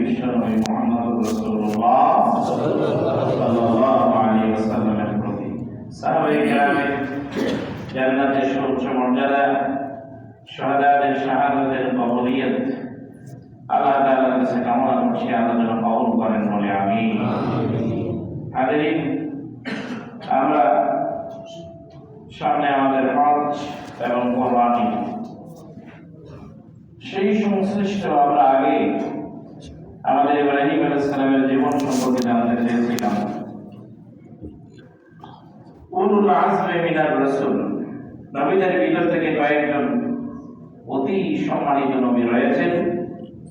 বিশ্বনবী মুহাম্মদুর রাসূলুল্লাহ সাল্লাল্লাহু আলাইহি ওয়াসাল্লামের প্রতি সাহাবায়ে কেরামের জান্নাতের সুউচ্চ মর্যাদা, শাহাদাতের শাহাদাতের কবুলিয়ত আল্লাহ তাআলার কাছে কামনা করছি, আল্লাহ যেন কবুল করেন বলে আমিন। হাজিরিন, আমরা সামনে আমাদের হজ এবং কোরবানি, সেই সংশ্লিষ্ট আমরা আগে আমাদের ইব্রাহিম আলাইহিস সালামের জীবন সম্পর্কে জানতে চেয়েছিলাম। উলুল আজমি মিনার রাসূল, নবীদের ভিতর থেকে কয়েকজন অতি সম্মানিত নবী রয়েছেন,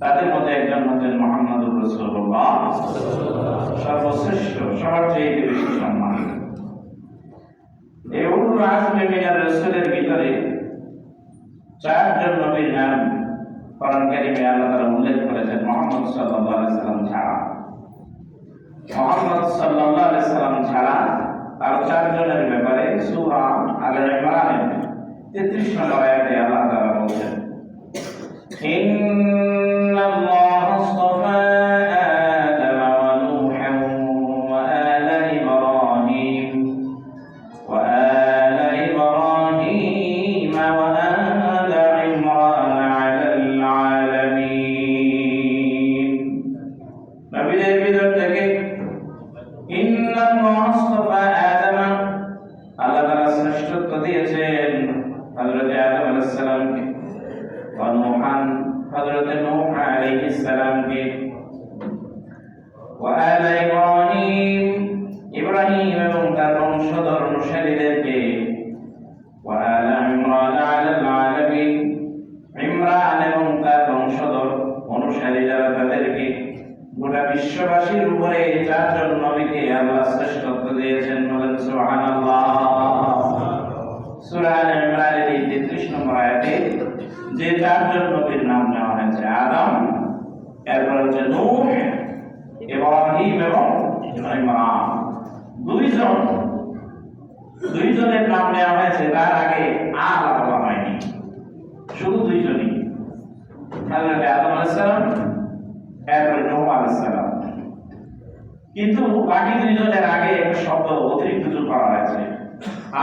তাদের মধ্যে একজন হচ্ছেন মুহাম্মদুর রাসূলুল্লাহ, সর্বশ্রেষ্ঠ, সবার চেয়ে বেশি সম্মানিত। এই উলুল আজমি মিনার রাসূলের ভিতরে চারজন নবীর নাম কোরআন কারীমে আল্লাহ তাআলা উল্লেখ করেছেন মুহাম্মদ সাল্লাল্লাহু আলাইহি সাল্লাম ছাড়া। মুহাম্মদ সাল্লাল্লাহু আলাইহি সাল্লাম ছাড়া আর চারজনের ব্যাপারে সূরা আলে ইমরানের 33 নম্বর আয়াতে আল্লাহ তাআলা বলেন, ইন্নাল্লাহা আস্তাফা আদাম ওয়া নূহা ওয়া আলা ইব্রাহিম ওয়া আলা ইব্রাহিম ওয়া আলা ইমরান আলাল আলামিন। নবীদের ভিতর থেকে ইন্নাল্লাহা আস্তাফা আদাম, আল্লাহ তাআলা শ্রেষ্ঠত্ব দিয়েছেন হযরত আদম আলাইহিস সালামকে, ওয়া নূহান, হযরত নূহ আলাইহিস সালামকে, ওয়া আলা ইব্রাহিম, ইব্রাহিম এবং তার বংশধর অনুসারীদেরকে, ওয়া আলা ইমরান আলাল আলামিন, ইমরান এবং তার বংশধর অনুসারী যারা তাদেরকে, গোটা বিশ্ববাসীর উপরে চারজন নবীকে আল্লাহ শ্রেষ্ঠত্ব দিয়েছেন। বলেন সুবহানাল্লাহ। সূরা আলে ইমরানের 33 নম্বর আয়াতে যে চারজন নবীর নাম নেওয়া হয়েছে, আদম, এরপর হচ্ছে নূহ, ইব্রাহিম এবং ইমরান, দুইজনের নাম নেওয়া হয়েছে, তার আগে আর বলা হয়নি, শুধু দুইজনই, হযরত আদম আলাইহিস সালাম এরপর নূহ আলাইহিস সালাম। কিন্তু বাকি দুইজনের আগে একটা শব্দ অতিরিক্ত যোগ করা হয়েছে,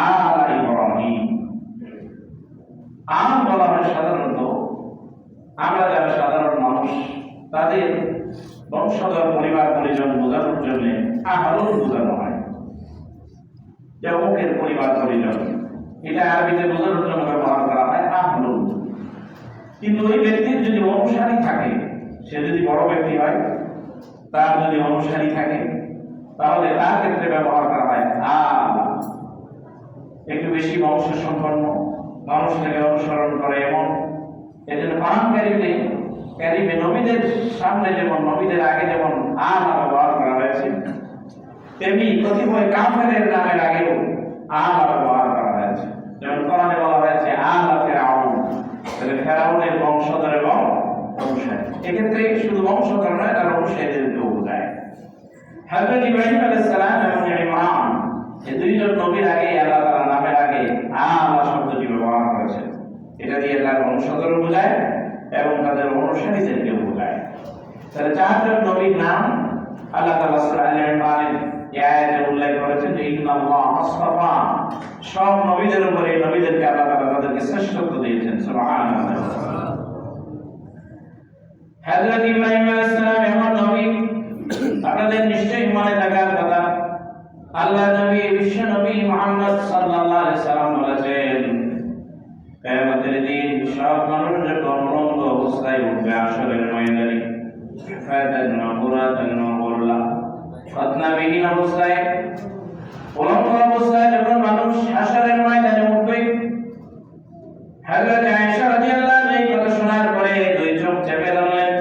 আলা ইব্রাহিম। আম বলা হয় সাধারণত আমরা যারা সাধারণ মানুষ তাদের বংশধর পরিবার পরিজন বোঝানোর জন্য আহলুন বোঝানো হয়, যে অমুকের পরিবার পরিজন, এটা আরবিতে বোঝানোর জন্য ব্যবহার করা হয় আহলুন। কিন্তু ওই ব্যক্তির যদি অনুসারী থাকে, সে যদি বড় ব্যক্তি হয়, তার যদি অনুসারী থাকে, তাহলে তার ক্ষেত্রে ব্যবহার করা হয় আলা, একটু বেশি বংশ সম্পন্ন মানুষ থেকে অনুসরণ করে এমন। এজন্য কোরআন কারীমে নবীদের সামনে যেমন, নবীদের আগে যেমন আলা ব্যবহার করা হয়েছে, তেমনি কতিপয় কাফেরের নামের আগেও আলা ব্যবহার করা হয়েছে। যেমন কোরআনে বলা হয়েছে আলা ফিরআউন, তাহলে ফিরআউনের বংশধর এবং অনুসারী, এক্ষেত্রে শুধু বংশধর নয়, তার অনুসারীদেরকেও বোঝায়। হযরত ইব্রাহিম আলাইহিস সালাম এবং ইমরান, এই দুইজন নবীর আগে আল্লাহ তাআলা নামের আগে আলা শব্দটি ব্যবহার করেছেন। এটা দিয়ে তার বংশধর বোঝায় এবং তাদের অনুসারীদেরকেও বোঝায়। তাহলে চারজন নবীর নাম আল্লাহ তাআলা সূরা আলে ইমরানের এই আয়াতে উল্লেখ করেছেন যে ইন্নাল্লাহা আস্তাফা, সব নবীদের উপরে নবীদেরকে আল্লাহ তাআলা তাদেরকে শ্রেষ্ঠত্ব দিয়েছেন। সুবহানাল্লাহ। হযরত ইব্রাহিম আলাইহিস সালাম এমন নবী, আপনাদের নিশ্চয়ই মনে থাকার কথা, আল্লাহ নবী, বিশ্ব নবী মুহাম্মদ সাল্লাল্লাহু আলাইহি সাল্লাম বলেছেন, কিয়ামতের দিন সব মানুষ যখন উলঙ্গ অবস্থায় উঠবে হাশরের ময়দানে, ফাতান ওয়া কুরাতান ওয়া গুল্লা, খতনাবিহীন অবস্থায়, উলঙ্গ অবস্থায় যখন মানুষ হাশরের ময়দানে উঠবে, হযরত আয়েশা রাদিয়াল্লাহু আনহা এই কথা শোনার পরে দুই চোখ চেপে ধরলেন,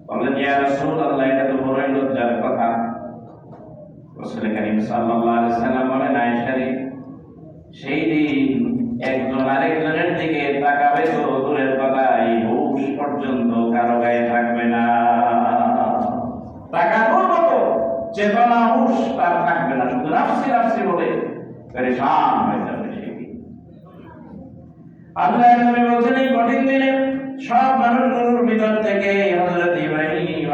বললেন, ইয়া রাসূলুল্লাহ, এটা তো বড়ই লজ্জার কথা। রাসূল কারীম সাল্লাল্লাহু আলাইহি সাল্লাম বলেন, আয়েশা রে, সেই দিন একজন আরেকজনের দিকে তাকাবে তো দূরের কথা, এই হুশ পর্যন্ত কারো গায়ে থাকবে না, তাকানোর মতো চেতনা হুশ তার থাকবে না, শুধু নাফসি নাফসি বলে পেরেশান হয়ে যাবে সেই দিন। আল্লাহর নবী বলেন, এই কঠিন দিনে সব মানুষগুলোর ভিতর থেকে হযরত ইব্রাহিম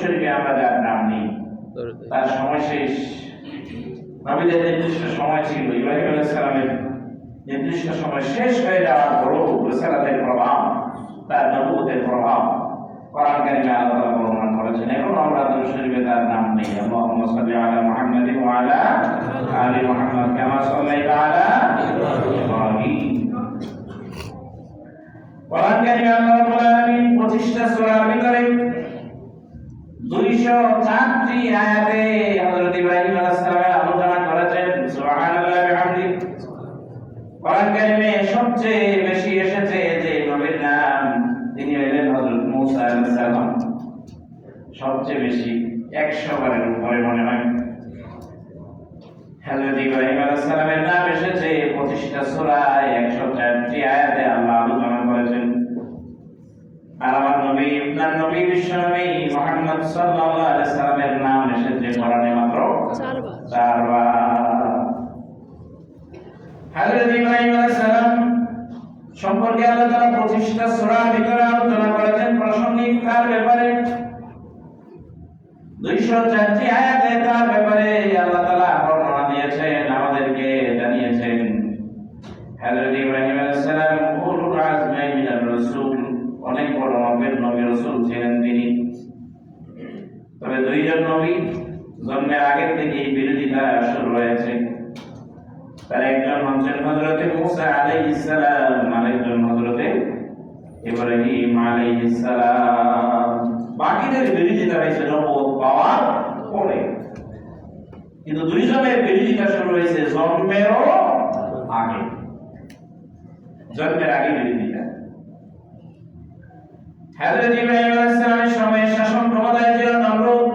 শরীফে আমরা যার নাম নেই তার সময় শেষ। নবীদের নির্দিষ্ট সময় ছিল, ইব্রাহিম আলাইহিস সালামের নির্দিষ্ট সময় শেষ হয়ে যাওয়ার পরও রিসালাতের প্রভাব, তার নবুয়তের প্রভাব কোরআন কারিমে আল্লাহ তাআলা বর্ণনা করেছেন। এখন আমরা দরুদ শরীফে তার নাম নেই। আল্লাহুম্মা সাল্লি আলা মুহাম্মাদিন ওয়া আলা আলি মুহাম্মাদ কামা সাল্লাইতা আলা ইব্রাহিম। কোরআন কারিমে আল্লাহ রাব্বুল আলামিন 25টা সূরার ভিতরে 204টি আয়াতে হযরত ইব্রাহিম আলাইহিস সালামের আলোচনা করেছেন। সুবহানাল্লাহি ওয়া বিহামদিহি। কোরআন কারিমে সবচেয়ে বেশি এসেছে যে নবীর নাম, তিনি হলেন হযরত মূসা আলাইহিস সালাম। সবচেয়ে বেশি 100 বারের উপরে মনে হয় হযরত ইব্রাহিম আলাইহিস সালামের নাম এসেছে 25টা সূরায় 104টি আয়াতে আল্লাহ আলোচনা করেছেন। আর আমার নবী, আপনার নবী বিশ্বনবী মুহাম্মদ সাল্লাল্লাহু আলাইহি সাল্লামের নাম এসেছে কোরআনে মাত্র 4 বার। হযরত ইব্রাহিম আলাইহিস সালাম সম্পর্কে আল্লাহ তাআলা 25টা সূরার ভিতরে আলোচনা করেছেন প্রাসঙ্গিক তার ব্যাপারে। 204টি আয়াতে তার ব্যাপারে আল্লাহ তাআলা বর্ণনা দিয়েছেন, আমাদেরকে জানিয়েছেন। হযরত ইব্রাহিম আলাইহিস সালাম উলুল আজমি মিনার রাসূল, অনেক বড় মাপের নবী রাসূল ছিলেন তিনি। তবে দুইজন নবী জন্মের আগে থেকেই বিরোধিতা শুরু হয়েছে। তার একজন হচ্ছেন হযরত মূসা আলাইহিস সালাম, আরেকজন হযরত ইব্রাহিম আলাইহিস সালাম। বাকিদের বিরোধিতা হয়েছে নবুয়ত পাওয়ার পরে, কিন্তু দুইজনের বিরোধিতা শুরু হয়েছে জন্মেরও আগে। জন্মের আগে বিরোধিতা। হযরত ইব্রাহিম আলাইহিস সালামের সময় শাসন ক্ষমতায় ছিল নমরুদ,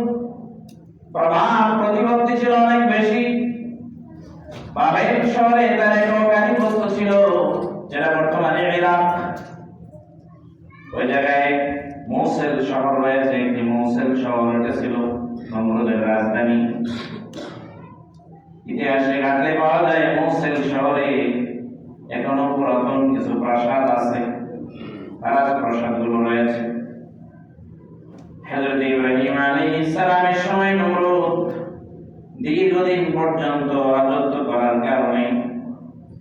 প্রভাব প্রতিপত্তি ছিল অনেক বেশি। বাবেল শহরে তার এক আধিপত্য ছিল, যেটা বর্তমানে ইরাক। ওই জায়গায় মৌসেল শহর রয়েছে, একটি মৌসেল শহর, এটা ছিল নমরুদের রাজধানী। ইতিহাসে ঘাটলে পাওয়া যায় মৌসেল শহরে এখনো পুরাতন কিছু প্রাসাদ আছে, প্রাসাদগুলো রয়েছে। হযরত ইব্রাহিম আলাইহিস সালামের সময় নমরুদ দীর্ঘদিন পর্যন্ত রাজত্ব করার কারণে,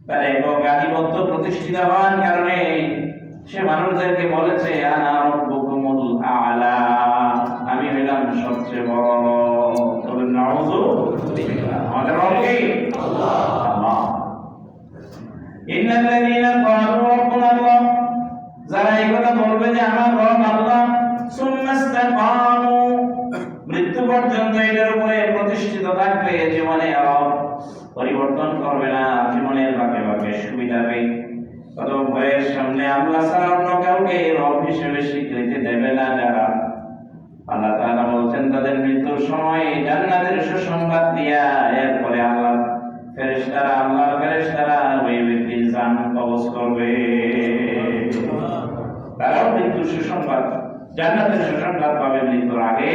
তার একক আধিপত্য প্রতিষ্ঠিত হওয়ার কারণে সে মানুষদেরকে বলেছে আনা রাব্বুকুমুল আ'লা, আমি হইলাম সবচেয়ে বড়। তবে নাউযুবিল্লাহ, আমাদের রব কে? আল্লাহ। ইন্নাল্লাযীনা ক্বালু রাব্বুনা আল্লাহ, যারা এই কথা বলবে যে আমার রব আল্লাহ, সুম্মাস্তাকামু, মৃত্যু পর্যন্ত এটার উপরে প্রতিষ্ঠিত থাকবে, জীবনে রব পরিবর্তন করবে না, জীবনের বাঁকে বাঁকে সুবিধা পেয়ে কত ভয়ের সামনে আল্লাহ ছাড়া অন্য কাউকে রব হিসেবে স্বীকৃতি দেবে না যারা, আল্লাহ তাআলা বলছেন তাদের মৃত্যুর সময় জান্নাতের সুসংবাদ দিয়া এরপরে আল্লাহর ফেরেশতারা ওই ব্যক্তির জান কবজ করবে। তারাও মৃত্যুর সুসংবাদ, জান্নাতের সুসংবাদ পাবে মৃত্যুর আগে,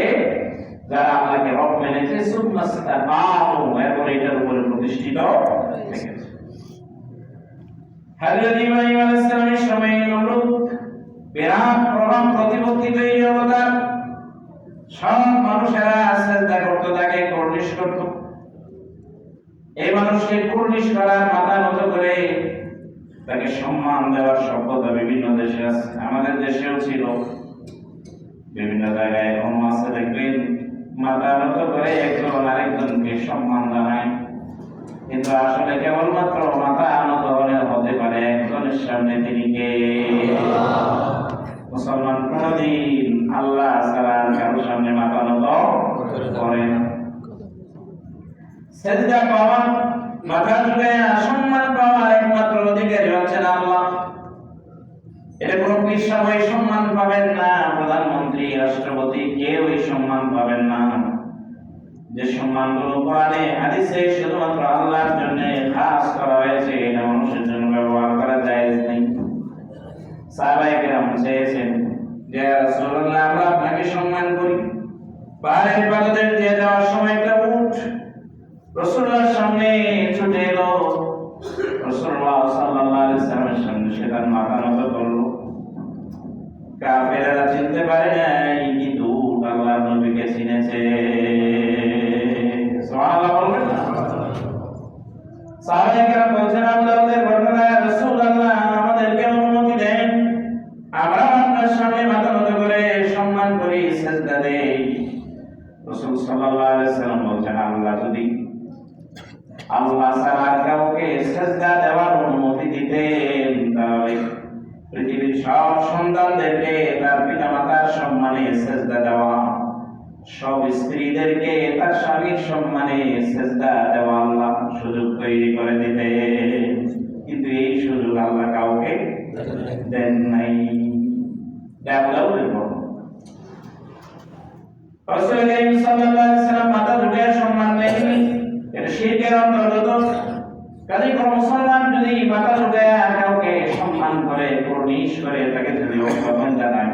যারা আল্লাহকে রব মেনেছে। সুম্মাস্তাকামু, এরপরে এটার উপরে প্রতিষ্ঠিত থেকেছে। হযরত ইব্রাহিম আলাইহিস সালামের সময় নমরুদ বিরাট প্রভাব প্রতিপত্তি তৈরি হলো তার। সব মানুষেরা সিজদা করত, তাকে কুর্নিশ করত। এই মানুষকে কুর্নিশ করার, মাথা নত করে তাকে সম্মান দেওয়ার সভ্যতা বিভিন্ন দেশে আছে, আমাদের দেশেও ছিল, বিভিন্ন জায়গায় এখনো আছে। দেখবেন মাথা নত করে একজন আরেকজনকে সম্মান জানায়, কিন্তু আসলে কেবলমাত্র মাথা আনত হতে পারে একজনের সামনে, তিনি কে? মুসলমান কোনদিন আল্লাহ ছাড়া কারোর সামনে মাথা নত করে না। সিজদা পাওয়া, মাথা ঝুঁকায়া সম্মান পাওয়ার একমাত্র অধিকারী হচ্ছেন আল্লাহ। এটা কোনো পীর সাহেব সম্মান পাবেন না, প্রধানমন্ত্রী, রাষ্ট্রপতি কেউ এই সম্মান পাবেন না। যে সম্মানগুলো কোরআনে হাদিসে শুধুমাত্র আল্লাহর জন্য খাস করা হয়েছে, এটা মানুষের জন্য ব্যবহার করা জায়েজ নেই। সাহাবায়ে কেরাম চেয়েছেন যে ইয়া রাসূলুল্লাহ, আমরা আপনাকে সম্মান করি, পাহাড়ের পাদদেশ দিয়ে যাওয়ার সময় একটা উট রাসূলুল্লাহর সামনে ছুটে এলো। রাসূলুল্লাহ সাল্লাল্লাহু আলাইহি ওয়াসাল্লামের সামনে সে তার মাথা নত করলো। কাফেররা চিনতে পারে নাই কিন্তু আল্লাহর নবীকে নিয়েছে। সুবহানাল্লাহ বলবেন না? সাহাবায়ে কেরাম বলছেন, আল্লাহর ঘটনা, রাসূলুল্লাহ আমাদেরকে অনুমতি দেন, আমরা আপনার সামনে মাথা নত করে সম্মান করি, সিজদা দেই। রাসূল সাল্লাল্লাহু আলাইহি ওয়াসাল্লাম বলছেন, আল্লাহ ছাড়া কাউকে সিজদা দেওয়ার অনুমতি দিতেন, তাহলে পৃথিবীর সব সন্তানদেরকে তার পিতামাতার সম্মানে সিজদা দেওয়া, সব স্ত্রীদেরকে তার স্বামীর সম্মানে সিজদা দেওয়া আল্লাহ সুযোগ তৈরি করে দিতেন। কিন্তু এই সুযোগ আল্লাহ কাউকে দেন নাই। রাসূল করিম সাল্লাল্লাহু আলাইহি ওয়াসাল্লাম মাথা ঝুঁকিয়ে সম্মান দেননি, এটা শিরকের অন্তর্গত। কাজে কোন মুসলমান যদি মাথা ঝুঁকিয়ে কাউকে সম্মান করে, কুর্নিশ করে, তাকে যদি অভিবাদন জানায়,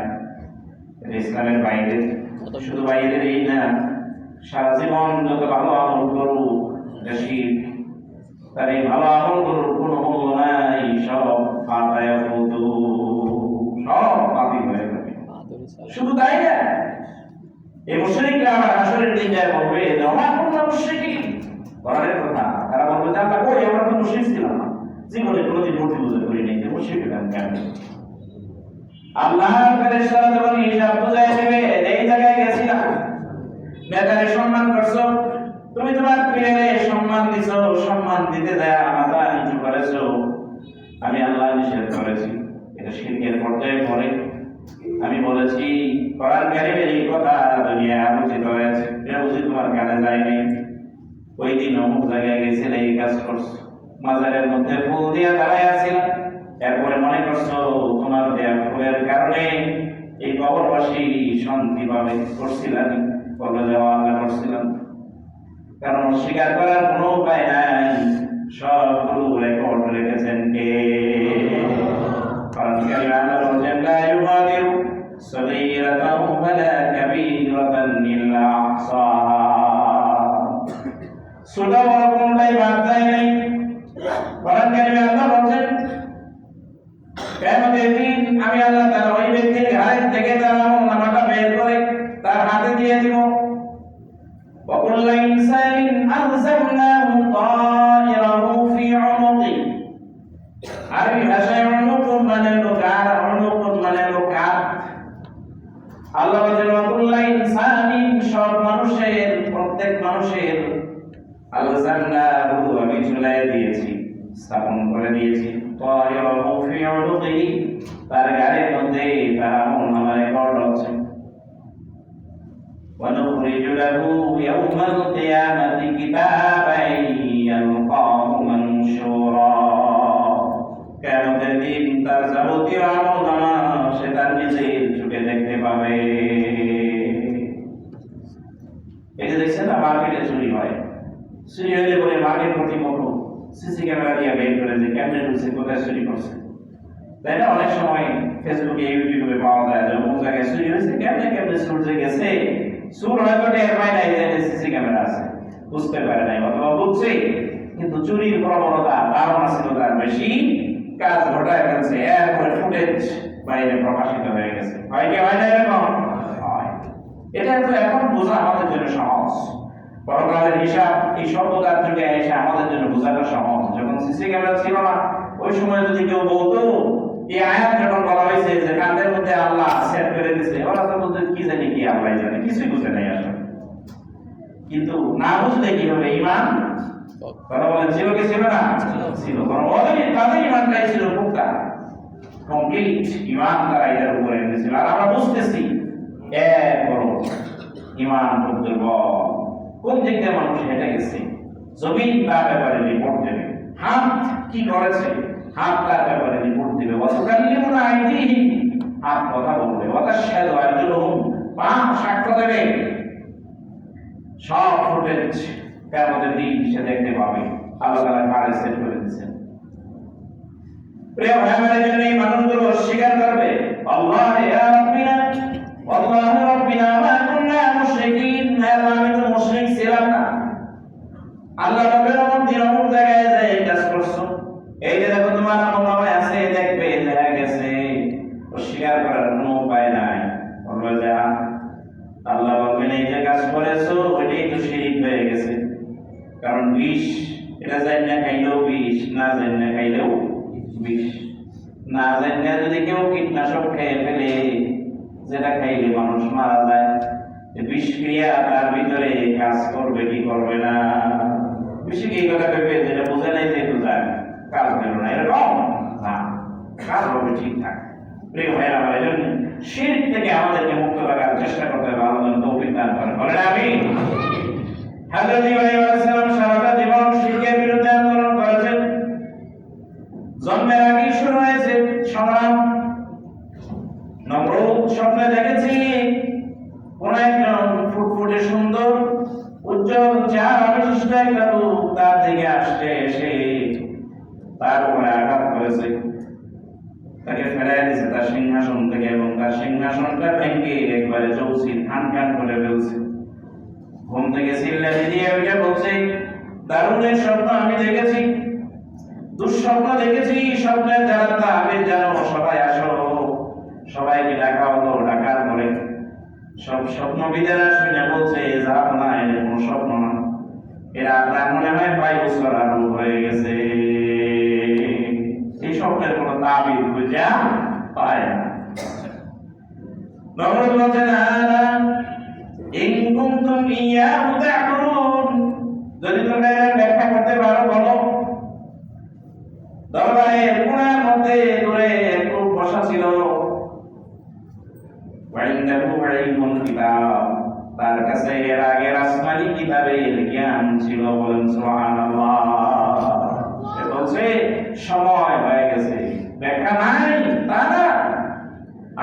এটা ইসলামের বাইরে। শুধু বাইরের এই না, সারা জীবন যত ভালো আমল করুক এটা শিরক। তার এই ভালো আমল করুক কোনো মূল্য নাই, সব পাতায় ফুটু, সব বাতিল হয়ে যাবে। শুধু তাই না, এই মুশরিকরা আবার হাসরের দিন যায় বলবে, আমরা কোন মুশরিকি করার কথা। তারা বলবে যে আমরা কই, আমরা তো মুশরিক ছিলাম না, জীবনে কোনোদিন মূর্তি পূজা করি নাই, যে মুশরিক কেন? আল্লাহর ফেরেশতারা যখন হিসাব বুঝায় দেবে, এই জায়গায় গেছিলাম, নেতারে সম্মান করছো, তুমি তোমার পীরে সম্মান দিছো, সম্মান দিতে যায় মাথা নিচু করেছো, আমি আল্লাহ নিষেধ করেছি, এটা শিরকের পর্যায়ে পড়ে। আমি বলেছি কোরআন কারীমের এই কথা দুনিয়া আলোচিত হয়েছে, এটা বুঝি তোমার কানে যায়নি। ওই দিন অমুক জায়গায় গেছিলে, এই কাজ করছো, মাজারের মধ্যে ফুল দিয়া দাঁড়ায় আছিলাম, এরপরে মনে করছো তোমার দেয়া ফুলের কারণে এই কবরবাসী শান্তি পাবে, করছিলাম, বলে যাওয়া আল্লাহ করছিলাম। কারণ স্বীকার করার কোনো উপায় নাই, সবগুলো রেকর্ড রেখেছেন কে? কারণ আল্লাহ বলেন, লা ইউগাদিরু সগীরাতাও ওয়ালা কাবীরাতান ইল্লা আহসাহা। ছোট বড় কোনটাই বাদ যায় নাই। কারণ আল্লাহ বলেন, কিয়ামতের দিন আমি আল্লাহ তাআলা ওই ব্যক্তির ঘাড় থেকে তার আমলনামাটা বের করে তার হাতে দিয়ে দিব। ওয়া কুল্লু ইনসানিন আলজামনাহু তায়রাহু ফি উনুকি। আরবি ভাষায় উনুক মানে লোকার, উনুক মানে লোকার। আল্লাহ বলেন, ওয়া কুল্লু ইনসানিন, সব মানুষের, প্রত্যেক মানুষের, আলজামনাহু আমি ঝুলায় দিয়েছি, স্থাপন করে দিয়েছি, তায়রাহু ফি উনুকি, তার গায়ের মধ্যে তার আমলনামা রেকর্ড আছে। ونخرج له يوم القيامة كتابا يلقاه منشورا। কিয়ামতের দিন তার যাবতীয় আমলনামা সে তার নিজের চোখে দেখতে পাবে। এই যে দেখছেন না, মার্কেটে চুরি হয়, চুরি হলে পরে মার্কেট কর্তৃপক্ষ সিসি ক্যামেরা দিয়ে বের করে যে কেমনে ঢুকছে, কোথায় চুরি করছে, তাই না? অনেক সময় ফেসবুকে, ইউটিউবে পাওয়া যায় যে অমুক জায়গায় চুরি হয়েছে, কেমনে কেমনে চুরি গেছে, চুর হয়তো টের পায় নাই যে সিসি ক্যামেরা আছে, বুঝতে পারে নাই, অথবা বুঝছে কিন্তু চুরির প্রবণতা, ধারণা ছিল তার বেশি, কাজ ঘটায় ফেলছে, এরপরে ফুটেজ বাইরে প্রকাশিত হয়ে গেছে। হয় কি হয় না এরকম? হয়। এটা তো এখন বোঝা আমাদের জন্য সহজ, পরকালের হিসাব এই শব্দটার যুগে এসে আমাদের জন্য বোঝাটা সহজ। যখন সিসি ক্যামেরা ছিল না, ওই সময় যদি কেউ বলতো এই আয়াত যখন বলা হয়েছে যে কাঁধের মধ্যে আল্লাহ সেট করে দিয়েছে, ওরা তো বলতে কি জানি, কি আল্লাহ জানে, কিছুই বুঝে নাই আসলে। কিন্তু না বুঝলে কি হবে, ইমান কথা বলেন ছিল কি ছিল না? ছিল। কারণ তাদের ইমানটাই ছিল পুক্তা, কমপ্লিট ইমান, তারা এটার উপরে এনেছিল। আর আমরা বুঝতেছি বড় ইমান খুব দুর্বল। কোন দিক দিয়ে মানুষ হেঁটে গেছে, জমিন তার ব্যাপারে রিপোর্ট দেবে, হাত কি করেছে, হাত তার ব্যাপারে রিপোর্ট দেবে, ওয়াতুকাল্লিমুনা আইদিহিম, হাত কথা বলবে, ওয়াতাশহাদু আরজুলুহুম, পা সাক্ষ্য দেবে। সব ফুটেজ কিয়ামতের দিন সে দেখতে পাবে, আল্লাহ তাআলা কারে সেট করে দিয়েছেন। প্রিয় ভাইদের জন্য এই মানুষগুলো অস্বীকার করবে, আল্লাহ ইয়া রাব্বিনা, আল্লাহ রাব্বিনা মা কুননা মুশরিকিন, আমি তো মুশরিক ছিলাম না। আল্লাহ রাব্বুল আলামিন অমুক জায়গায় যায় এই কাজ করছো, এই যে দেখো তোমার আমলনামায় আছে, দেখবে দেখা গেছে। অস্বীকার করার কোনো উপায় নাই, বলবে যে আল্লাহ বলবেন এই যে কাজ করে জান্না খাইলেও বিষ, না জান্না খাইলেও বিষ। না জান্না যদি কেউ কীটনাশক খেয়ে ফেলে, যেটা খাইলে মানুষ মারা যায়, বিষক্রিয়া তার ভিতরে কাজ করবে কি করবে না? বেশি এই কথা ভেবে যেটা বোঝে নাই যেহেতু যায় কাজ করবে না, এরকম না, কাজ হবে ঠিকঠাক। প্রিয় ভাইয়ের আমার, এই জন্য শিরক থেকে আমাদেরকে মুক্ত রাখার চেষ্টা করতে হবে। আল্লাহ যেন তৌফিক দান করেন, বলেন আমিন। হযরত ইব্রাহিম আলাইহিস সালাম সারাটা জীবন শিরকের বিরুদ্ধে আন্দোলন করেছেন। জন্মের আগেই শুরু হয়েছে সংগ্রাম। নমরুদ স্বপ্নে দেখেছি কোন একজন ফুটফুটে সুন্দর উজ্জ্বল চেহারা বিশিষ্ট একটা লোক তার দিকে আসছে, এসে তার উপরে আঘাত করেছে, তাকে ফেরাই দিয়েছে তার সিংহাসন থেকে, এবং তার সিংহাসনটা ভেঙে একবারে চৌচি খান খান করে ফেলছে। ঘুম থেকে চিল্লানি দিয়ে ওইটা বলছে, দারুণ এক স্বপ্ন আমি দেখেছি, দুঃস্বপ্ন দেখেছি। স্বপ্নের যারা তাবির জানো সবাই আসো, সবাইকে ডাকা হলো। ডাকার পরে সব স্বপ্নবিদেরা শুনে বলছে, যাব না, এটা কোনো স্বপ্ন না, এরা আপনার মনে হয় 22 বছর আরো হয়ে গেছে। এই স্বপ্নের কোনো তাবির খুঁজে পায় না। নমরুদ বলছে, না না, ইন কুনতুম ইয়াহু তা'বুদুন, যদি তোমরা এর ব্যাখ্যা করতে পারো বলো। দরবারের কোণার মধ্যে দূরে একটু বসা ছিল, ওয়াইন্দাহু ইলমুল কিতাব, তার কাছে এর আগের আসমানি কিতাবের জ্ঞান ছিল। বলেন সুবহানাল্লাহ। সে বলছে সময় হয়ে গেছে, ব্যাখ্যা নাই তা না,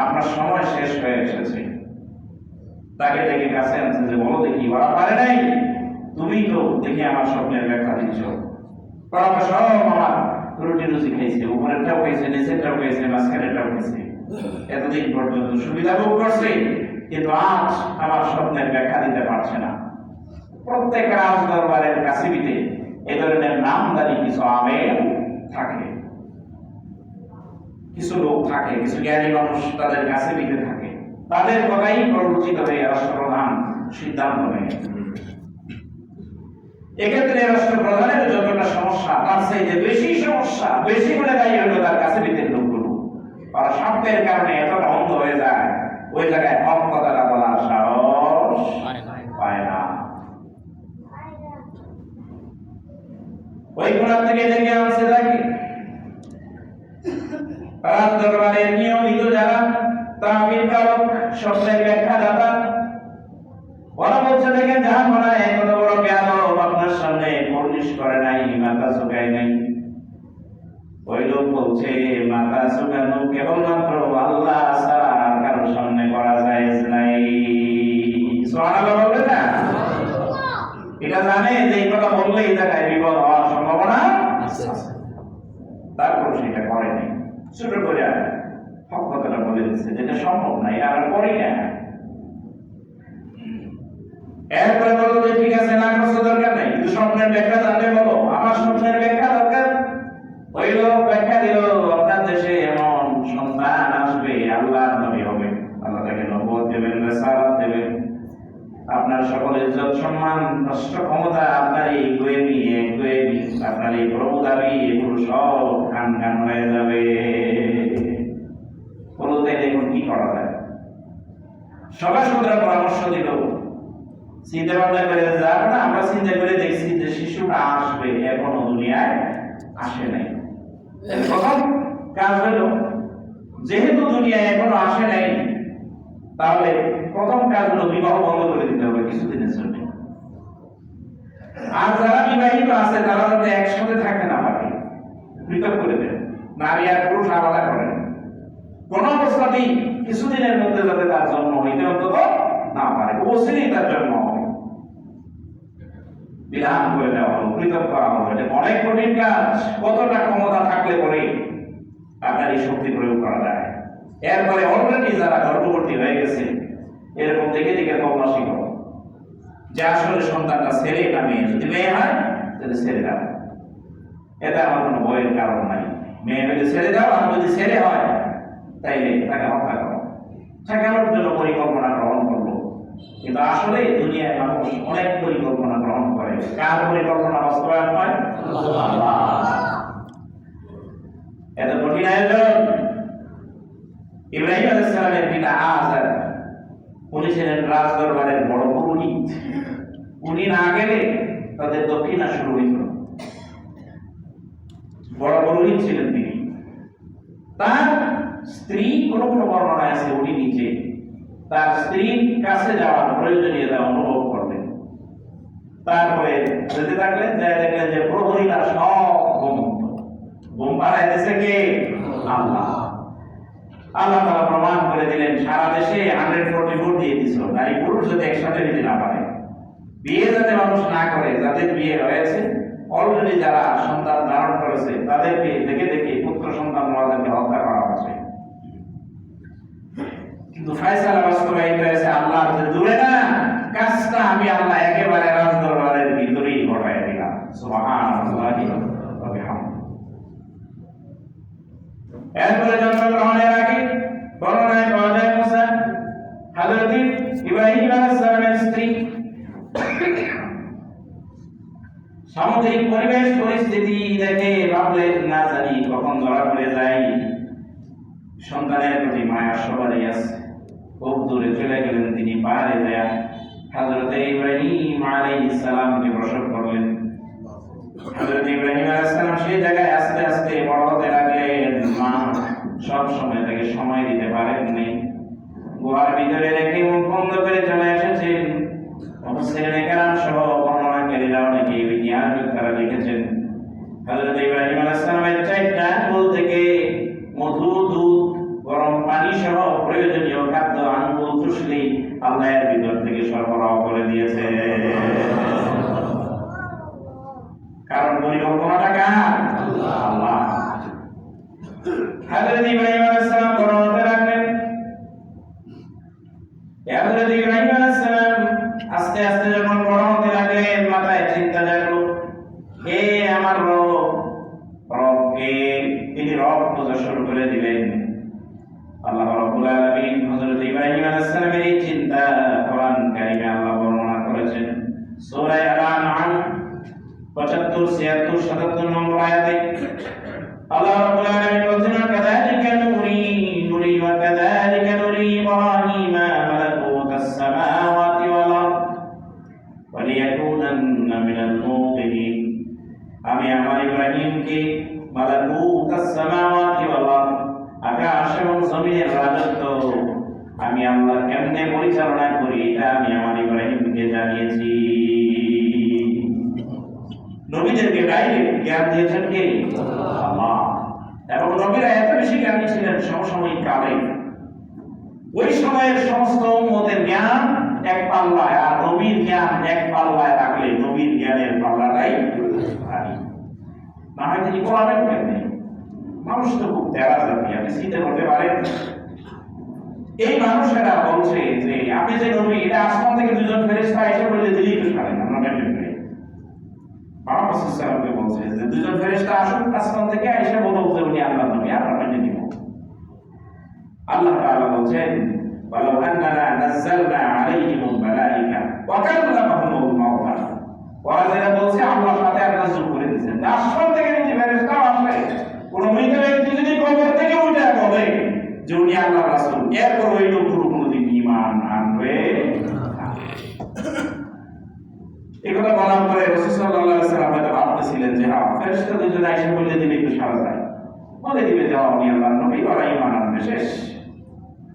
আপনার সময় শেষ হয়ে এসেছে। তাকে দেখে কাছে আনছে যে, বলো দেখি, ওরা পারে নাই, তুমি তো দেখি আমার স্বপ্নের ব্যাখ্যা দিচ্ছ। পড়াটা সব আমার রুটি রুজি খাইছে, উপরেরটাও খাইছে, নিচেরটাও খাইছে, মাঝখানেরটাও খাইছে, এতদিন পর্যন্ত সুবিধা ভোগ করছে, কিন্তু আজ আমার স্বপ্নের ব্যাখ্যা দিতে পারছে না। প্রত্যেক রাজ দরবারের কাছিবিতে এ ধরনের নামদারি কিছু আলেম থাকে, কিছু লোক থাকে, কিছু জ্ঞানী মানুষ তাদের কাছিবিতে থাকে, তাদের কথাই প্ররোচিত হয়ে রাষ্ট্রপ্রধান সিদ্ধান্ত নেয়। এক্ষেত্রে রাষ্ট্রপ্রধানের যতটা সমস্যা, তার চাইতে বেশি সমস্যা, বেশি করে দায়ী হলো তার কাছিবিতের লোকগুলো। তারা স্বার্থের কারণে এতটা অন্ধ হয়ে যায়, ওই জায়গায় হক কথাটা বলার সাহস পায় না। ওই কোণা থেকে দেখে আনছে তাকে রাজ দরবারের নিয়মিত যারা তাবির কারক, স্বপ্নের ব্যাখ্যা দাতা, ওরা বলছে, দেখেন জাহান মনে কত বড় জ্ঞান আপনার সামনে পরিশ করে নাই, মাথা ঝুঁকায় নাই। ওই লোক বলছে, মাথা ঝুঁকানো কেবলমাত্র আল্লাহ ছাড়া আর কারোর সামনে করা যায় নাই। সুবহানাল্লাহ বলবে না? এটা জানে যে এই কথা বললে এই জায়গায় বিপদ হওয়ার সম্ভাবনা আছে, তারপর সেটা করে নাই। ছোট করে হক কথাটা বলে দিচ্ছে, যেটা সম্ভব নাই, আর করি না। এরপরে বললো যে, ঠিক আছে, না করছো দরকার নাই, কিন্তু স্বপ্নের ব্যাখ্যা জানতে বলো, আমার স্বপ্নের ব্যাখ্যা দরকার। ওই লোক ব্যাখ্যা দিল, আপনার দেশে এমন সন্তান আসবে, আল্লাহর নবী হবে, আল্লাহ তাকে নবুয়ত দেবেন, রিসালাত দেবেন, আপনার সকল ইজ্জত সম্মান নষ্ট ক্ষমতা, আপনার এই গোয়েবি আপনার এই প্রভু দাবি, এগুলো সব খান খান হয়ে যাবে। বলো তাই দেখুন কি করা যায়। সবাই সুন্দর পরামর্শ দিল, চিন্তা ভাবনা করে যাব না, আমরা চিন্তা করে দেখছি যে শিশুটা আসবে, এখনো দুনিয়ায় আসে নাই। প্রথম কাজ হলো, যেহেতু দুনিয়ায় এখনো আসে নাই, তাহলে প্রথম কাজ হলো বিবাহ বন্ধ করে দিতে হবে কিছুদিনের জন্য। আর যারা বিবাহিত আছে তারা যাতে একসাথে থাকে না পারে, পৃথক করে দেন, নারী আর পুরুষ আলাদা করেন। কোন অবস্থাতেই কিছুদিনের মধ্যে যাতে তার জন্ম হইতে অন্তত না পারে, অবশ্যই তার জন্ম হবে, বিধান করে দেওয়া হলো, পৃথক করা হলো। এটা অনেক কঠিন কাজ। কতটা ক্ষমতা থাকলে পরে আপনার এই শক্তি প্রয়োগ করা যায়। এরপরে অলরেডি যারা গর্ভবতী হয়ে গেছে, এরকম দেখে দেখে তল্লাশি করো যে আসলে সন্তানটা ছেলে না মেয়ে। যদি মেয়ে হয় তাহলে ছেড়ে দাও, এটা আমার কোনো ভয়ের কারণ নাই। মেয়ে হলে ছেড়ে দাও, আর যদি ছেলে হয় তাইলে তাকে হত্যা করো। ঠেকানোর জন্য পরিকল্পনা গ্রহণ করলো, কিন্তু আসলে দুনিয়ায় মানুষ অনেক পরিকল্পনা গ্রহণ করে। কার পরিকল্পনা বাস্তবায়ন হয়? আল্লাহ। এত কঠিন আয়োজন। ইব্রাহিম আলাইহিস সালামের পিতা আযার, উনি ছিলেন রাজ দরবারের বড় পুরোহিত। উনি না গেলে তাদের দক্ষিণা শুরু হইত। বড় পুরোহিত ছিলেন তিনি। তার স্ত্রী কোনো কোনো বর্ণনায় আছে উনি নিজে তার স্ত্রীর কাছে যাওয়ার প্রয়োজনীয়তা অনুভব করলেন। তারপরে যেতে থাকলেন, যাই দেখলেন যে প্রহরীরা সব ঘুমন্ত। ঘুম পাড়ায় দিয়েছে কে? আল্লাহ। আল্লাহ তাআলা প্রমাণ করে দিলেন, সারা দেশে 144 দিয়ে দিছিল, নারী পুরুষ যাতে একসাথে নিতে না পারে। বিয়ে যাতে মানুষ না করে, যাদের বিয়ে হয়েছে অলরেডি, যারা সন্তান ধারণ করেছে তাদেরকে দেখে দেখে পুত্র সন্তান ওনাদেরকে হত্যা করা হচ্ছে। কিন্তু ফায়সালা বাস্তবায়িত হয়েছে আল্লাহর যে দূরে না, কাজটা আমি আল্লাহ একেবারে রাজদরবারের ভিতরেই ঘটায় দিলাম। সুবহানাল্লাহি ওয়া বিহামদিহি। এরপরে জন্মগ্রহণের আগে বর্ণনায় পাওয়া যায় মুসা হযরত ইব্রাহিম আলাইহিস সালামের স্ত্রী সামুদ্রিক পরিবেশ পরিস্থিতি দেখে ভাবলেন, না জানি কখন ধরা পড়ে যায়। সন্তানের প্রতি মায়া সবারই আছে। খুব দূরে চলে গেলেন তিনি, পাহাড়ে যায় হযরত ইব্রাহিম আলাইহিস সালামকে প্রসব করলেন। হযরত ইব্রাহিম আলাইহিস সালাম সেই জায়গায় আস্তে আস্তে বড় হতে লাগলেন। মা সব সময় তাকে সময় দিতে পারেননি। গুহার ভিতরে রেখে মুখ বন্ধ করে চলে এসেছেন। মুফাসসিরিনে কেরাম সহ বর্ণনাকারীরা অনেকে ইতিহাসবিদরা লিখেছেন, হযরত ইব্রাহিম আলাইহিস সালামের 4টা আঙ্গুল থেকে মধু, দুধ, গরম পানি সহ প্রয়োজনীয় খাদ্য আঙ্গুল চুষলে আল্লাহ এর ভিতর থেকে সরবরাহ করে দিয়েছে। কারণ পরিকল্পনাটা কার? আল্লাহ। হযরত ইব্রাহিম আলাইহিস সালাম বড় হতে লাগলেন। হযরত ইব্রাহিম আলাইহিস সালাম আস্তে আস্তে যখন বড় হতে লাগলেন, মাথায় চিন্তা জাগলো, হে আমার রবকে তিনি রব খোঁজা শুরু করে দিলেন। আল্লাহ রাব্বুল আলামিন হযরত ইব্রাহিম আলাইহিস সালামের এই চিন্তা কোরআন কারীমে আল্লাহ বর্ণনা করেছেন। সূরা আল-আনআম 75, 76, 77 নম্বর আয়াতে আল্লাহ রাব্বুল আলামিন বলেন, কাযালিকা নুরি ওয়া কাযালিকা নুরি ইব্রাহিমা মালাকুতাস সামাওয়াতি ওয়াল আরদ ওয়া লিয়াকুনান্না মিনাল মুকিনিন। আমি আমার ইব্রাহিমকে মালাকুতাস সামাওয়াতি ওয়াল আরদ, আকাশ এবং জমিনের রাজত্ব আমি আল্লাহ কেমনে পরিচালনা করি এটা আমি আমার ইব্রাহিমকে জানিয়েছি। নবীদেরকে ডাইরেক্ট জ্ঞান দিয়েছেন কে? আল্লাহ। এবং নবীরা এত বেশি জ্ঞানী ছিলেন সমসাময়িক কালে, ওই সময়ের সমস্ত উম্মতের জ্ঞান এক পাল্লায়, আর নবীর জ্ঞান এক পাল্লায় রাখলে নবীর জ্ঞানের পাল্লাটাই ভারী। না হয় তিনি বলাবেন কেমনে? মানুষ তো খুব তেরা জাতি, আপনি চিন্তা করতে পারেন। এই মানুষেরা বলছে যে আপনি যে নবী, এটা আসমান থেকে দুজন ফেরেশতা এসে বলে দিলেই তো পারেন, আমরা মেনে নেই। মুহাম্মদ সাল্লাল্লাহু আলাইহি ওয়াসাল্লাম বলছে যে দুজন ফেরেশতা আসুন আসমান থেকে এসে বলুক যে উনি আল্লাহর নবী, আমরা মেনে নিব। আল্লাহ তাআলা বলেন, ওয়ালাউ আন্নানা নাযালনা আলাইহিমুল মালাইকা ওয়া কাল্লামাহুমুল মাউতা। ওরা যেটা বলছে আল্লাহর সাথে নাযিল করে দিয়েছেন, আসমান থেকে যদি ফেরেশতা আসে, কোন মৃত ব্যক্তি যদি কবর থেকে উঠে বলে যে উনি আল্লাহর রাসূল, এরপর ওই লোক কোনদিন ঈমান আনবে না। এই কথা বলার পরে রাসূল সাল্লাল্লাহু আলাইহি ওয়াসাল্লাম হয়তো ভাবতেছিলেন যে হ্যাঁ, ফেরেশতা দুজন এসে বলে দিলে একটু সারা যায়, বলে দিবে যে উনি আল্লাহর নবী, ওরা ঈমান আনবে, শেষ।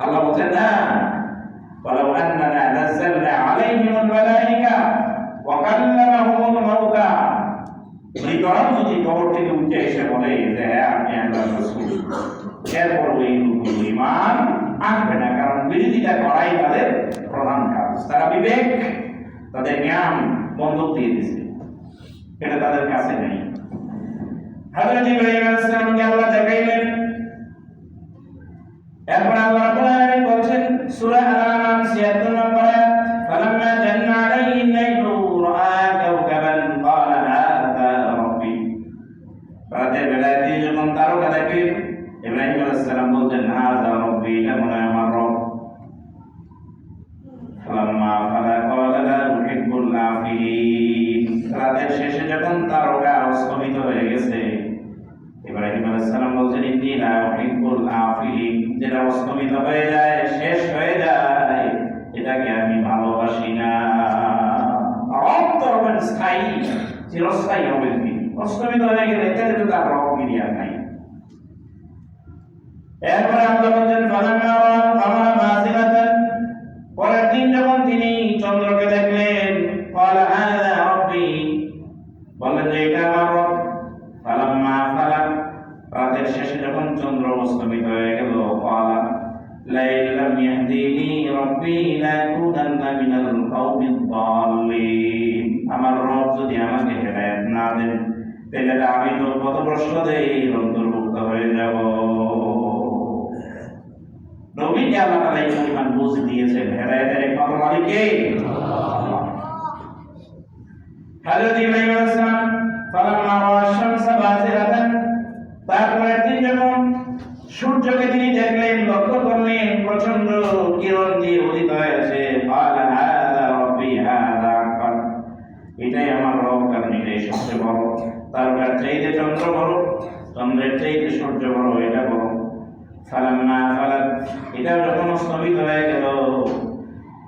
আল্লাহ বলেন না, ওয়ালাউ আন্নানা নাযালনা আলাইহিমুল মালাইকা ওয়া কাল্লামাহুমুল মাউতা। মৃতরা যদি কবর থেকে উঠে এসে বলে যে আপনি আল্লাহর রাসূল, এরপর ওই লোকগুলো ঈমান আনবে না, কারণ বিরোধিতা করাই তাদের প্রধান কাজ। তারা বিবেক, তাদের জ্ঞান বন্ধক দিয়ে দিয়েছে, এটা তাদের কাছে নেই। হযরত ইব্রাহিম আলাইহিস সালামকে আল্লাহ দেখাইলেন। এরপর আল্লাহ রাব্বুল আলামিন বলেন সূরা আল-আনআম 76 নম্বর আয়াত, ফালাম্মা জান্না আলাইহি আল-লাইলু রাআ কাওকাবান ক্বালা হাযা রাব্বি। রাতের বেলায় তিনি যখন তারকা দেখেন, ইব্রাহিম আলাইহিস সালাম বলেন হাযা রাব্বি, এটা মনে হয় আমার রব। ফালাম্মা আফিলিন। রাতের শেষে যখন তারকা অস্তমিত হয়ে গেছে, ইব্রাহিম আলাইহিস সালাম বলছেন ইন্নী লা উহিব্বুল আফিলিন, যেটা অস্তমিত হয়ে যায়, শেষ হয়ে যায়, এটাকে আমি ভালোবাসি না। রব তো হবেন স্থায়ী, চিরস্থায়ী হবেন তিনি। অস্তমিত হয়ে গেলে এটাতে তো তার রব মিলিয়ার নাই। এরপরে আল্লাহ বলেন ফালাম্মা রাআল কামারা বাযিগাতান, পরের দিন যখন তিনি চন্দ্রকে দেখলেন, ক্বালা হাযা রাব্বী, বললেন যে এটা আমার রব। ফালাম্মা ফালাক, রাতের শেষে যখন চন্দ্র অস্তমিত হয়ে গেল, ক্বালা লাইন লাম ইয়াহদিনি রাব্বী লাকুনান্না মিনাল কওমিদ দাল্লিন, আমার রব যদি আমাকে হেদায়েত না দেন, তাহলে আমি তো পথভ্রষ্টদের অন্তর্ভুক্ত হয়ে যাব। নবীকে আল্লাহ তাআলা এই পরিমাণ বুঝ দিয়েছেন, হেদায়েতের একমাত্র মালিক কে? আল্লাহ। হযরত ইব্রাহিম আলাইহিস সালাম ফালাম্মা রাআ আশ-শামসা বাযিগাতান, তারপরে দিন যখন সূর্যকে তিনি দেখলেন, লক্ষ্য করলেন প্রচন্ড কিরণ দিয়ে উদিত হয়েছে, ক্বালা হাযা রাব্বী হাযা আকবার, এটাই আমার রব, কারণ এটাই সবচেয়ে বড়। তারকার চাইতে চন্দ্র বড়, চন্দ্রের চাইতে সূর্য বড়, এটা বড়। ফালাম্মা ফালাক, এটা যখন স্তমিত হয়ে গেল,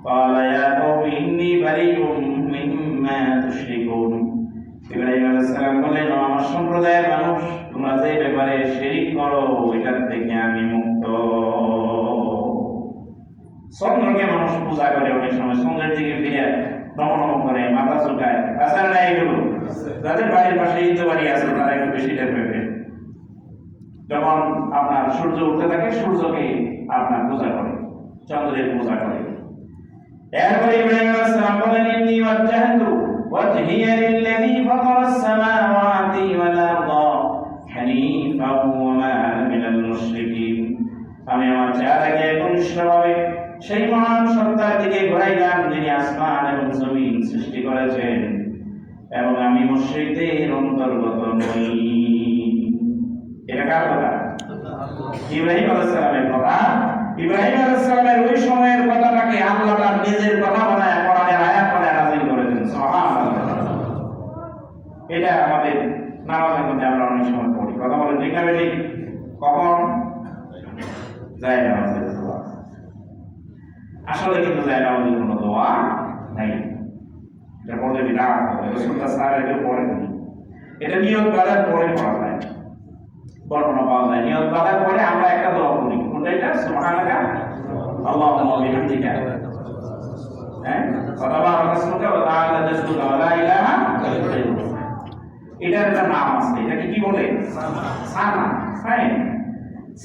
ক্বালা ইয়া কওমি ইন্নী বারিউম মিম্মা তুশরিকুন, ইব্রাহিম আলাইহিস সালাম বলেন, আমার সম্প্রদায়ের মানুষ, তোমরা যে ব্যাপারে শিরক করো, এটার থেকে আমি মুক্ত। চন্দ্রকে মানুষ পূজা করে, অনেক সময় চন্দ্রের দিকে ফিরে নমনম করে, মাথা চুলকায়, আসার না এগুলো। যাদের বাড়ির পাশে ঈদ বাড়ি আছে তারা একটু বেশি টের পাবে। যখন আপনার সূর্য উঠতে থাকে, সূর্যকে আপনার পূজা করে, চন্দ্রের পূজা করে। এরপরে ইব্রাহিম আলাইহিস সালাম বলেন ইন্নী ওয়াজ্জাহতু ওয়াজহিয়া লিল্লাযী ফাতারাস সামাওয়াতি ওয়াল আরদা হানিফাও ওয়া মা আনা মিনাল মুশরিকিন, আমি আমার চেহারাকে একনিষ্ঠভাবে সেই মহান সত্তার দিকে ঘুরাইলাম যিনি আসমান এবং জমিন সৃষ্টি করেছেন, এবং আমি মুশরিকদের অন্তর্গত নই। এটা কার কথা? ইব্রাহিম আলাইহিস সালামের কথা। ইব্রাহিম আলাইহিস সালামের ওই সময়ের কথাটাকে আল্লাহ তার নিজের কথা বানায় কোরআনের আয়াত বানায় নাযিল করেছেন। সুবহানাল্লাহ। এটা আমাদের নামাজের মধ্যে আমরা অনেক সময় পড়ি। কথা বলেন ঠিক না বেঠিক? কখন? যায় নামাজের দোয়া। আসলে কিন্তু যায় নামাজের কোনো দোয়া নাই। এটা পড়লে বিদাত হবে। রাসূলুল্লাহ সাল্লাল্লাহু আলাইহি ওয়াসাল্লাম পড়েননি। এটা নিয়ত বাঁধার পরে পড়া যায়। বর্ণনা পাওয়া যায়। নিয়ত বাঁধার পরে আমরা একটা দোয়া পড়ি। কোনটা এটা? সুবহানাকা আল্লাহুম্মা বিহামদিকা। হ্যাঁ? তাবারাকা ইসমুকা ওয়া তাআলা জাদ্দুকা ওয়া লা ইলাহা ইল্লা। এটার একটা নাম আছে। এটাকে কি বলে? সানা। হ্যাঁ?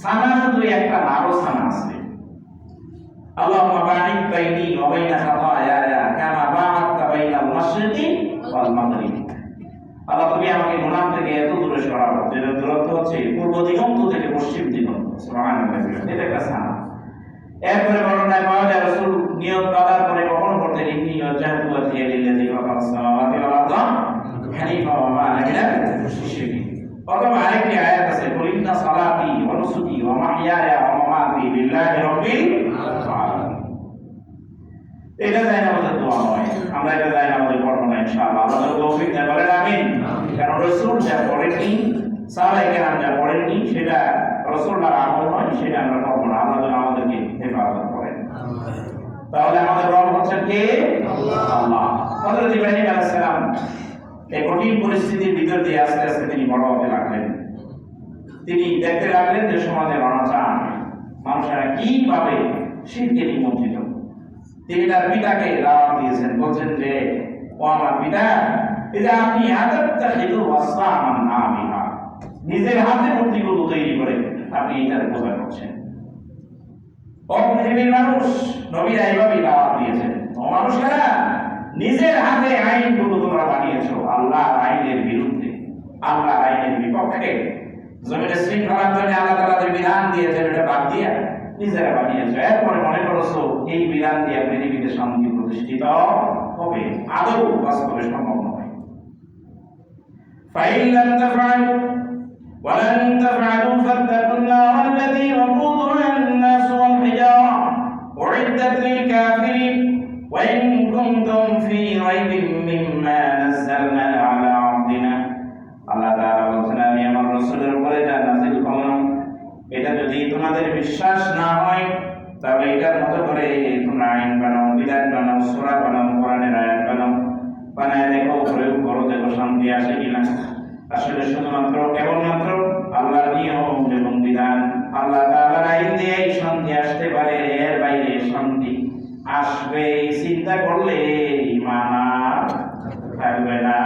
সানা শুধু একটা না, আরো সানা আছে। আল্লাহুম্মা বারিক বাইনি ওয়া বাইনা খাতায়ায়া কামা বারাকতা বাইনাল মাশরিকি ওয়াল মাগরিব। আল্লাহ তুমি আমাকে গুনাহ থেকে এত দূরে সরাও, যেটা দূরত্ব হচ্ছে পূর্ব দিগন্ত থেকে পশ্চিম দিগন্ত। সুবহানাল্লাহ। এটা একটা সানা। এরপরে বর্ণনায় পাওয়া যায় রাসূল নিয়ত বাঁধার পরে কখন পড়তেন ইন্নী ওয়াজ্জাহতু ওয়াজহিয়া লিল্লাযী ফাতারাস সামাওয়াতি ওয়াল আরদা হানিফা ওয়া মা আনা মিনাল মুশরিকিন। অথবা আরেকটি আয়াত আছে, কুল ইন্না সালাতি ওয়া নুসুকি ওয়া মাহইয়ায়া ওয়া মামাতি লিল্লাহি রাব্বিল আলামিন। এটা যায় না আমাদের দোয়া নয়, আমরা এটা যায় না আমাদের বর্ণনা। ইনশাআল্লাহ আমাদের তৌফিক দেন, বলেন আমিন। কারণ রাসূল যা পড়েননি, সাহাবায়ে কেরাম যা পড়েননি, সেটা রাসূলুল্লাহর আমল নয়, সেটা আমরা করব না। আল্লাহ যেন আমাদেরকে হেফাজত করেন। তাহলে আমাদের রব হচ্ছেন কে? আল্লাহ। হযরত ইব্রাহিম আলাইহিস সালাম এই কঠিন পরিস্থিতির ভিতর দিয়ে আস্তে আস্তে তিনি বড় হতে লাগলেন। তিনি দেখতে লাগলেন যে সমাজের অনাচার, মানুষেরা কিভাবে শিরকে নিমজ্জিত। তিনি তার পিতাকে দাওয়াত দিয়েছেন, বলছেন যে ও আমার পিতা, এই যে আপনি আতাত্তাখিযু আসনামান আলিহা, নিজের হাতে মূর্তিগুলো তৈরি করে আপনি এটার পূজা করছেন। ও পৃথিবীর মানুষ, নবীরা এইভাবেই দাওয়াত দিয়েছেন, ও মানুষেরা নিজের হাতে আইনগুলো তোমরা বানিয়েছো আল্লাহর আইনের বিরুদ্ধে, আল্লাহর আইনের বিপক্ষে। জমিনে শৃঙ্খলার জন্য আল্লাহ তাআলা যে বিধান দিয়েছেন এটা বাদ দিয়ে নিজেরা বানিয়েছো। এরপরে মনে করছো এই বিধান দিয়ে পৃথিবীতে শান্তি প্রতিষ্ঠিত হবে। আদৌ বাস্তবে সম্ভব নয়। ফাইন লাম তাফআলু ওয়া লান তাফআলু ফাত্তাকুন নার আল্লাতী ওয়াকুদুহা আন-নাস ওয়াল হিজারা উ'iddat লিল কাফিরিন ওয়া ইন কুনতুম ফী রাইবিন যদি তোমাদের বিশ্বাস না হয় তাহলে এটার মতো করে তোমরা আইন বানাও, বিধান বানাও, সূরা বানাও, কোরআনের আয়াত বানাও, বানায় দেখো, প্রয়োগ করো, দেখো শান্তি আসে কিনা। আসলে শুধুমাত্র কেবলমাত্র আল্লাহর নিয়ম এবং বিধান, আল্লাহ তাআলার আইন দিয়ে শান্তি আসতে পারে, এর বাইরে শান্তি আসবে চিন্তা করলে ঈমান আর থাকবে না।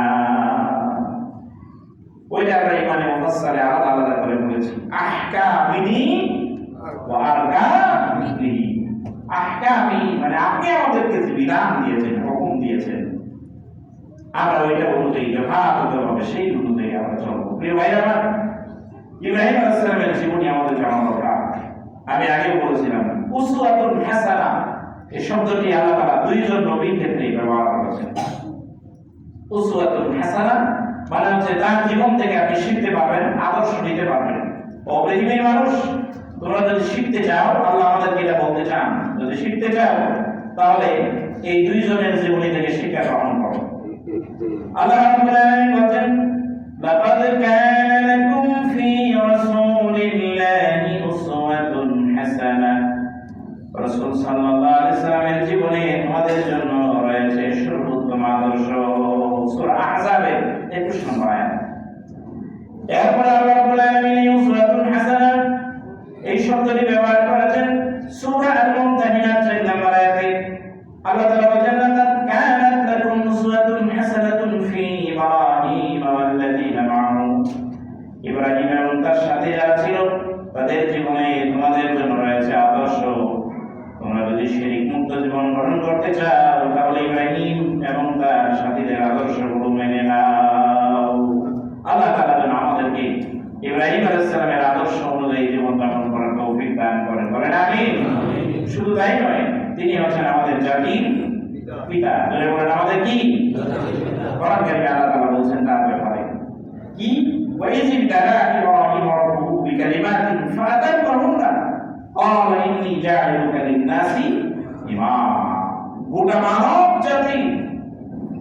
ওইটা আমরা ইমানে মুফাসসালে আলাদা আলাদা করে বলেছি, আহকামিনি ওয়া আরকামিনি। আহকামি মানে আপনি আমাদেরকে যে বিধান দিয়েছেন, হুকুম দিয়েছেন, আমরা ওইটা অনুযায়ী যথাযথভাবে সেই অনুযায়ী আমরা চলবো। প্রিয় ভাইরা আমার, ইব্রাহিম আলাইহিস সালামের জীবনী আমাদের জানা দরকার। আমি আগেও বলেছিলাম উসওয়াতুন হাসানা এই শব্দটি আল্লাহ তাআলা দুইজন নবীর ক্ষেত্রে ব্যবহার করেছেন। উসওয়াতুন হাসানা মানে হচ্ছে তার জীবন থেকে আপনি শিখতে পারবেন, আদর্শ নিতে পারবেন। ইব্রাহিমের মানুষ, তোমরা যদি শিখতে চাও, আল্লাহ আমাদেরকে এটা বলতে চান, যদি শিখতে চাও তাহলে এই দুইজনের জীবনী থেকে শিক্ষা গ্রহণ করো। আল্লাহ রাব্বুল আলামিন বলেন, লাকাদ কানা লাকুম ফি রাসূলিল্লাহি উসওয়াতুন হাসানাহ। রাসূল সাল্লাল্লাহু আলাইহি ওয়াসাল্লামের জীবনে তোমাদের জন্য রয়েছে সর্বোত্তম আদর্শ। সূরা আহজাবের 21 নম্বর আয়াত। এরপর আল্লাহ রাব্বুল আলামিন উসওয়াতুন হাসানাহ এই শব্দটি ব্যবহার করেছেন সূরা আল-মুমতাহিনার 4 নম্বর আয়াতে। আল্লাহ তাআলা বলেন, লাকাদ কানাত লাকুম উসওয়াতুন হাসানাতুন ফি ইব্রাহিম ওয়াল্লাযীনা মা'আহু। ইব্রাহিম এবং তার সাথে যারা ছিল তাদের জীবনে তোমাদের জন্য রয়েছে আদর্শ। তোমরা যদি শিরক মুক্ত জীবন গঠন করতে চাও তাহলে ইব্রাহিম এবং তার সাথীদের আদর্শগুলো মেনে নাও। আল্লাহ তাআলা যেন আমাদেরকে ইব্রাহিম আলাইহিস সালামের আদর্শ অনুযায়ী জীবন যাপন করার তৌফিক দান করেন, বলেন আমিন। শুধু তাই নয়, তিনি হচ্ছেন আমাদের জাতির পিতা। বলেন আমাদের কি কোরআন কারিমে আল্লাহ তাআলা বলেছেন তার ব্যাপারে কি, ওয়াইজ ইবতালা ইব্রাহিম রাব্বুহু বিকালিমাতিন ফাতামমাহুন্না ক্বালা ইন্নী জা'iলুকা লিন-নাসি ইমামা। গোটা মানব জাতি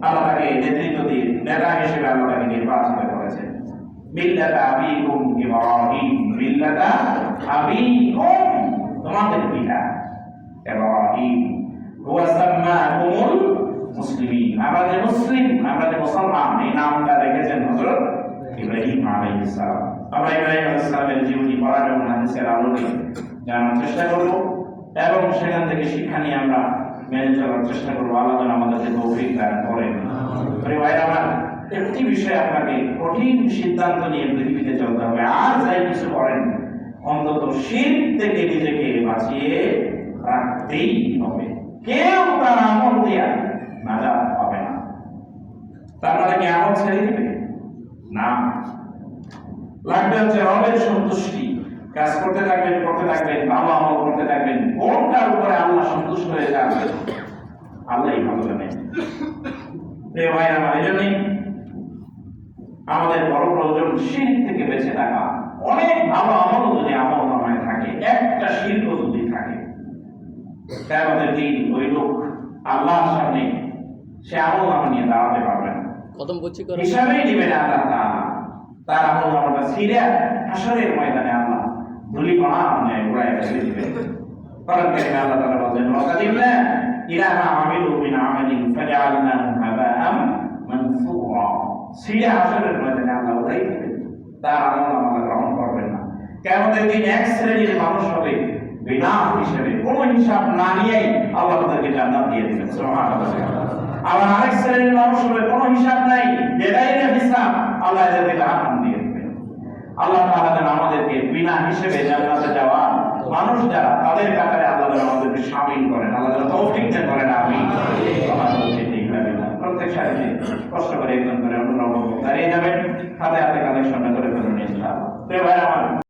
আল্লাহ তাকে নেতৃত্ব দিয়ে নেতা হিসেবে আল্লাহ তাকে নির্বাচিত করেছেন। মিল্লাতা আবিকুম ইব্রাহিম, মিল্লাতা আবিকুম তোমাদের পিতা ইব্রাহিম, হুয়া সাম্মাকুমুল মুসলিমিন। আমরা যে মুসলিম, আমরা যে মুসলমান, এই নামটা রেখেছেন হযরত ইব্রাহিম আলাইহিস সালাম। আমরা ইব্রাহিম আলাইহিস সালামের জীবনী পড়ার এবং হাদিসের আলোকে জানার চেষ্টা করব এবং সেখান থেকে শিক্ষা নিয়ে আমরা মেনে চলার চেষ্টা করবো। আল্লাহ যেন আমাদেরকে তৌফিক দান করেন। ভাইরা আমার, একটি বিষয় আপনাকে কঠিন সিদ্ধান্ত নিয়ে পৃথিবীতে চলতে হবে। আর যাই কিছু করেন, অন্তত শিরক থেকে নিজেকে বাঁচিয়ে রাখতেই হবে। কেউ তার আমল দিয়া নাজাত পাবে না। তার মানে কি আমল ছেড়ে দিবে? না, লাগবে হচ্ছে রবের সন্তুষ্টি। কাজ করতে থাকবেন, ভালো আমল করতে থাকবেন। কোনটার উপরে আল্লাহ সন্তুষ্ট হয়ে যাবে আল্লাহই ভালো জানেন। প্রিয় ভাই আমার, এই জন্যই আমাদের বড় প্রয়োজন শিরক থেকে বেঁচে থাকা। অনেক ভালো আমল যদি আমল নামায় থাকে, একটা শিরক যদি থাকে, কিয়ামতের দিন ওই লোক আল্লাহর সামনে সে আমল নামা নিয়ে দাঁড়াতে পারবে না, হিসাবেই দিবে না আল্লাহ তাআলা। তার আমল নামাটা ছিঁড়ে হাসরের ময়দানে আল্লাহ ধুলি কণা মানে উড়ায় ফেলে দিবে। কোরআন কারিমে আল্লাহ তাআলা বলেন, ওয়াকাদিমনা ইলা মা আমিলু মিন আমালিন ফাজআলনাহু হাবাআম মানসুরা। ছিঁড়ে হাসরের ময়দানে আল্লাহ উড়াই দিবে, তার আমল নামা গ্রহণ করবেন না। কিয়ামতের দিন এক শ্রেণীর মানুষ হবে বিনা হিসাবে, কোনো হিসাব না নিয়েই আল্লাহ তাদেরকে জান্নাত দিয়ে দিবেন। সুবহানাল্লাহ। আবার আরেক শ্রেণীর মানুষ হবে কোনো হিসাব নাই, বেগাইরে হিসাব, আল্লাহ এদেরকে জাহান্নাম দিয়ে দিবেন। আল্লাহ তাআলা যেন আমাদেরকে বিনা হিসেবে জান্নাতে যাওয়া মানুষ যারা, তাদের কাতারে আল্লাহ যেন আমাদেরকে শামিল করেন। আল্লাহ যেন তৌফিক দান করেন। আমিন। প্রত্যেক সারিতে কষ্ট করে একজন করে অন্য দাঁড়িয়ে যাবেন, হাতে হাতে কালেকশনটা করে ফেলুন ইনশাআল্লাহ।